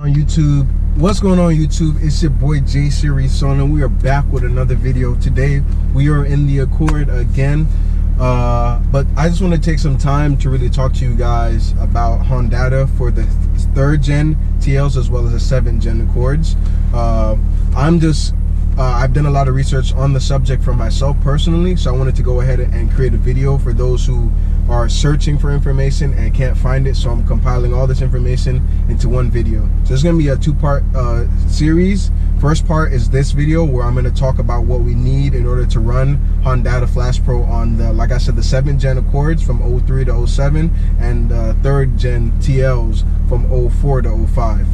On YouTube, what's going on YouTube? It's your boy J Series Son, and we are back with another video. Today we are in the Accord again, but I just want to take some time to really talk to you guys about Hondata for the 3rd gen TLs as well as the 7th gen Accords. I've done a lot of research on the subject for myself personally, so I wanted to go ahead and create a video for those who are searching for information and can't find it. So I'm compiling all this information into one video. So it's going to be a two-part series. First part is this video where I'm going to talk about what we need in order to run Hondata Flashpro on the, like I said, the 7th gen Accords from 03 to 07 and 3rd gen TLs from 04 to 05.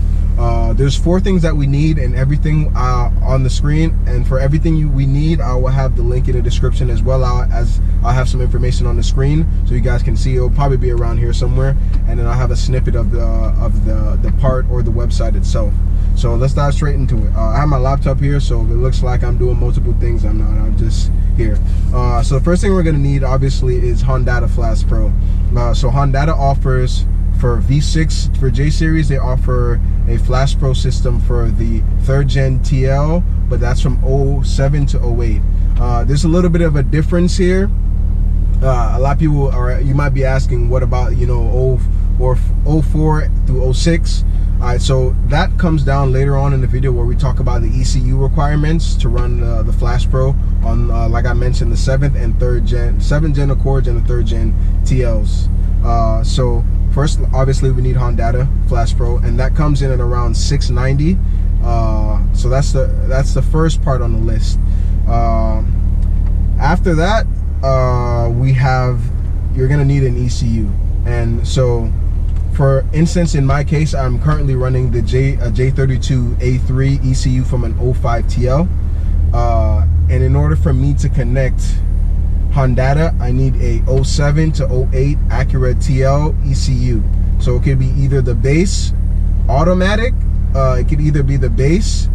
There's 4 things that we need and everything on the screen, and for everything we need I will have the link in the description, as well as I'll have some information on the screen so you guys can see. It'll probably be around here somewhere, and then I'll have a snippet of the part or the website itself. So let's dive straight into it. I have my laptop here, so if it looks like I'm doing multiple things, I'm not. I'm just here. So the first thing we're going to need obviously is Hondata Flashpro. So Hondata offers, for V6, for J series, they offer a Flashpro system for the 3rd gen TL, but that's from 07 to 08. There's a little bit of a difference here. A lot of people are, you might be asking, what about, you know, 04 through 06? All right, so that comes down later on in the video where we talk about the ECU requirements to run the Flashpro on, like I mentioned, the 7th and 3rd gen, 7th gen Accords and the 3rd gen TLs. So first, obviously, we need Hondata Flashpro, and that comes in at around $690. So that's the first part on the list. After that, you're gonna need an ECU, and so, for instance, in my case, I'm currently running the J32A3 ECU from an 05 TL, and in order for me to connect Hondata, I need a 07 to 08 Acura TL ECU. So it could be either the base automatic, it could either be the base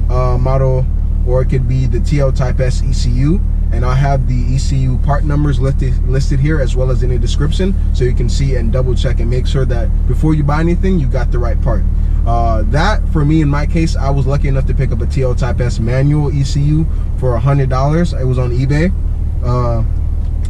model, or it could be the TL Type-S ECU. And I'll have the ECU part numbers listed here, as well as in the description, so you can see and double check and make sure that before you buy anything, you got the right part. That, for me, in my case, I was lucky enough to pick up a TL Type-S manual ECU for $100. It was on eBay.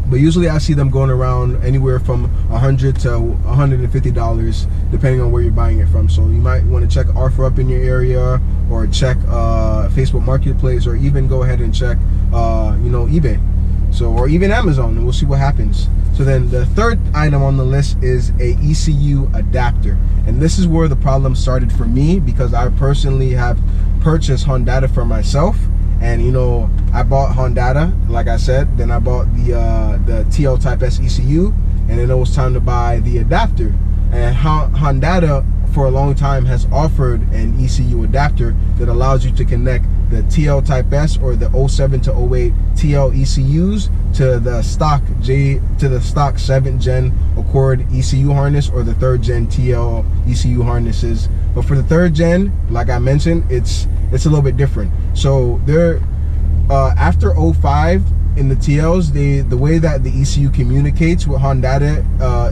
But usually I see them going around anywhere from $100 to $150, depending on where you're buying it from. So you might want to check OfferUp in your area, or check Facebook Marketplace, or even go ahead and check you know, eBay, so, or even Amazon, and we'll see what happens. So then the third item on the list is a ECU adapter, and this is where the problem started for me, because I personally have purchased Hondata for myself. And you know, I bought Hondata, like I said, then I bought the TL Type-S ECU, and then it was time to buy the adapter. And Hondata for a long time has offered an ECU adapter that allows you to connect the TL Type-S or the 07 to 08 TL ECUs to the stock 7th gen Accord ECU harness, or the 3rd gen TL ECU harnesses. But for the 3rd gen, like I mentioned, it's a little bit different. So there, after 05 in the TLs, the way that the ECU communicates with Hondata,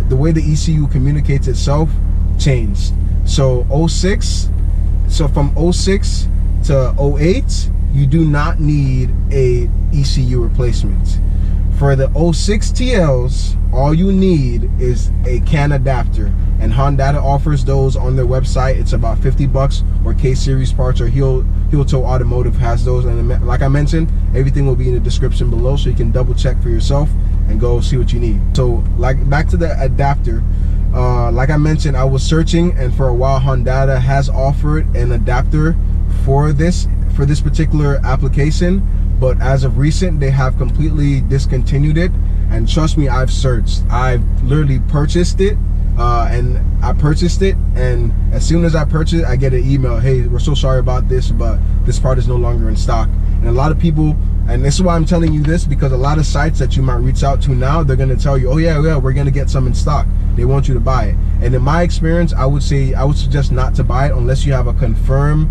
the way the ECU communicates itself changed. So from 06 to 08, you do not need a ECU replacement. For the 06 TLs, all you need is a CAN adapter, and Hondata offers those on their website. It's about 50 bucks, or K-Series Parts or Heel Toe Automotive has those. And like I mentioned, everything will be in the description below, so you can double check for yourself and go see what you need. So, like, back to the adapter. Like I mentioned, I was searching, and for a while Hondata has offered an adapter for this particular application, but as of recent they have completely discontinued it. And trust me, I've searched, I've literally purchased it, and I purchased it, and as soon as I purchase it, I get an email, hey, we're so sorry about this, but this part is no longer in stock. And a lot of people, and this is why I'm telling you this, because a lot of sites that you might reach out to now, they're going to tell you, oh yeah, we're going to get some in stock. They want you to buy it. And in my experience, I would suggest not to buy it unless you have a confirmed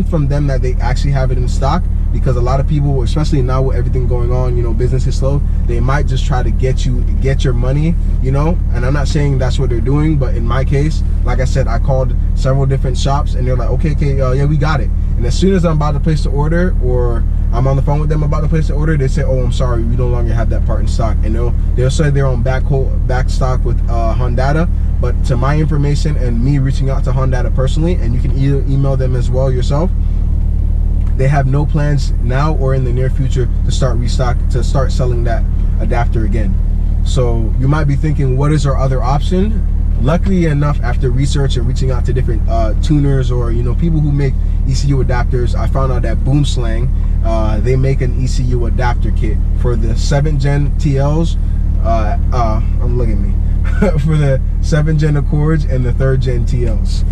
from them that they actually have it in stock, because a lot of people, especially now with everything going on, you know, business is slow, they might just try to get your money, you know. And I'm not saying that's what they're doing, but in my case, like I said, I called several different shops and they're like, okay, yeah, we got it. And as soon as I'm about to place the order, or I'm on the phone with them about to place the order, they say, oh, I'm sorry, we no longer have that part in stock. And they'll say they're on back stock with Hondata. But to my information and me reaching out to Hondata personally, and you can either email them as well yourself, they have no plans now or in the near future to start selling that adapter again. So you might be thinking, what is our other option? Luckily enough, after research and reaching out to different tuners, or you know, people who make ECU adapters, I found out that Boomslang, they make an ECU adapter kit for the 7th Gen TLs. I'm looking at me. For the 7th Gen Accords and the 3rd Gen TLs.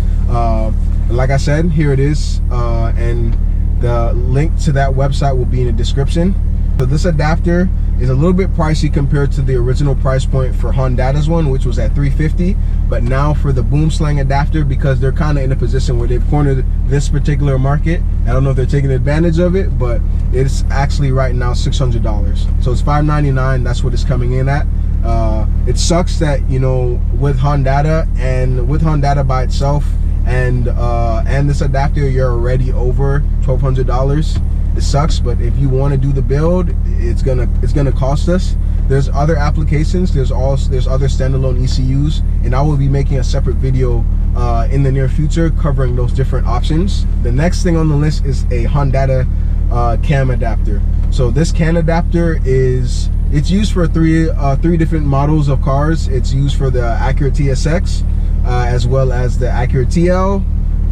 Like I said, here it is, and the link to that website will be in the description. So this adapter is a little bit pricey compared to the original price point for Hondata's one, which was at $350. But now for the Boomslang adapter, because they're kind of in a position where they've cornered this particular market, I don't know if they're taking advantage of it, but it's actually right now $600. So it's $599. That's what it's coming in at. It sucks that, you know, with Hondata and with Hondata by itself and this adapter, you're already over $1,200. It sucks, but if you want to do the build, it's gonna cost us. There's other applications, there's other standalone ECUs, and I will be making a separate video in the near future covering those different options. The next thing on the list is a Hondata cam adapter. So this cam adapter it's used for three different models of cars. It's used for the Acura TSX, as well as the Acura TL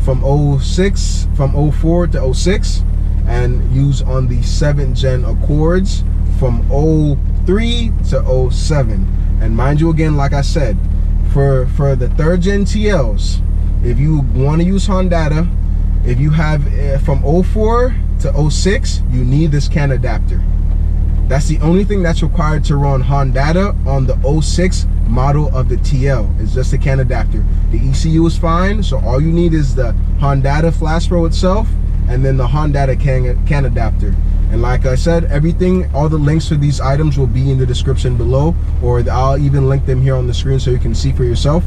from 04 to 06, and used on the 7th Gen Accords from 03 to 07. And mind you, again, like I said, for the 3rd Gen TLs, if you want to use Hondata, if you have from 04 to 06, you need this CAN adapter. That's the only thing that's required to run Hondata on the 06 model of the TL. It's just a CAN adapter. The ECU is fine, so all you need is the Hondata Flashpro itself, and then the Hondata CAN adapter. And like I said, everything, all the links for these items will be in the description below, or I'll even link them here on the screen so you can see for yourself.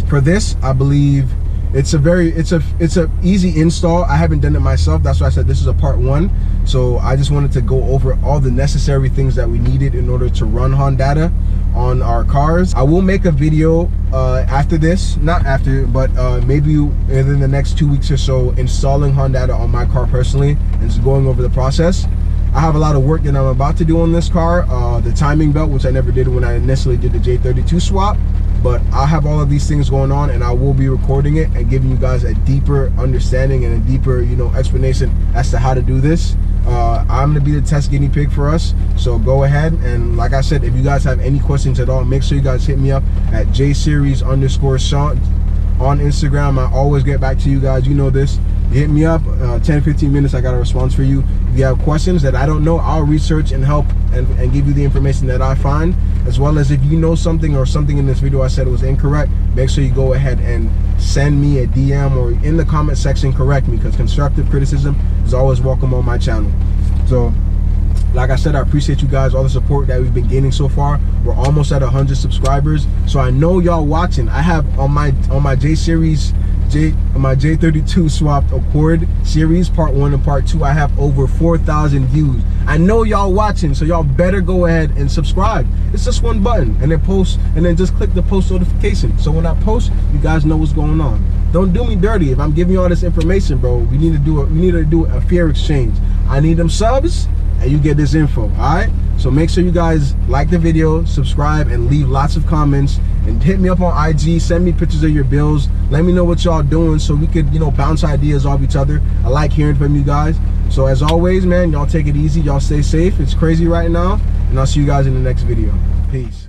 For this, I believe it's a easy install. I haven't done it myself. That's why I said this is a part 1. So I just wanted to go over all the necessary things that we needed in order to run Hondata on our cars. I will make a video after this, not after, but maybe within the next 2 weeks or so, installing Hondata on my car personally and just going over the process. I have a lot of work that I'm about to do on this car. The timing belt, which I never did when I initially did the J32 swap. But I have all of these things going on, and I will be recording it and giving you guys a deeper understanding and a deeper, you know, explanation as to how to do this. I'm gonna be the test guinea pig for us, so go ahead, and like I said, if you guys have any questions at all, make sure you guys hit me up at jseries_Sean on Instagram. I always get back to you guys, you know this. You hit me up, 10-15 minutes, I got a response for you. If you have questions that I don't know, I'll research and help and give you the information that I find, as well as if you know something or something in this video I said was incorrect, make sure you go ahead and send me a DM or in the comment section correct me, because constructive criticism is always welcome on my channel. So like I said, I appreciate you guys, all the support that we've been gaining so far. We're almost at 100 subscribers, so I know y'all watching. I have on my J32 swapped Accord series part 1 and part 2, I have over 4,000 views. I know y'all watching, so y'all better go ahead and subscribe. It's just one button, and then post, and then just click the post notification, so when I post, you guys know what's going on. Don't do me dirty. If I'm giving you all this information, bro, we need to do a fair exchange. I need them subs, and you get this info. All right, so make sure you guys like the video, subscribe, and leave lots of comments, and hit me up on IG. Send me pictures of your bills. Let me know what y'all doing, so we could, you know, bounce ideas off each other. I like hearing from you guys. So as always, man, y'all take it easy, y'all stay safe. It's crazy right now, and I'll see you guys in the next video. Peace.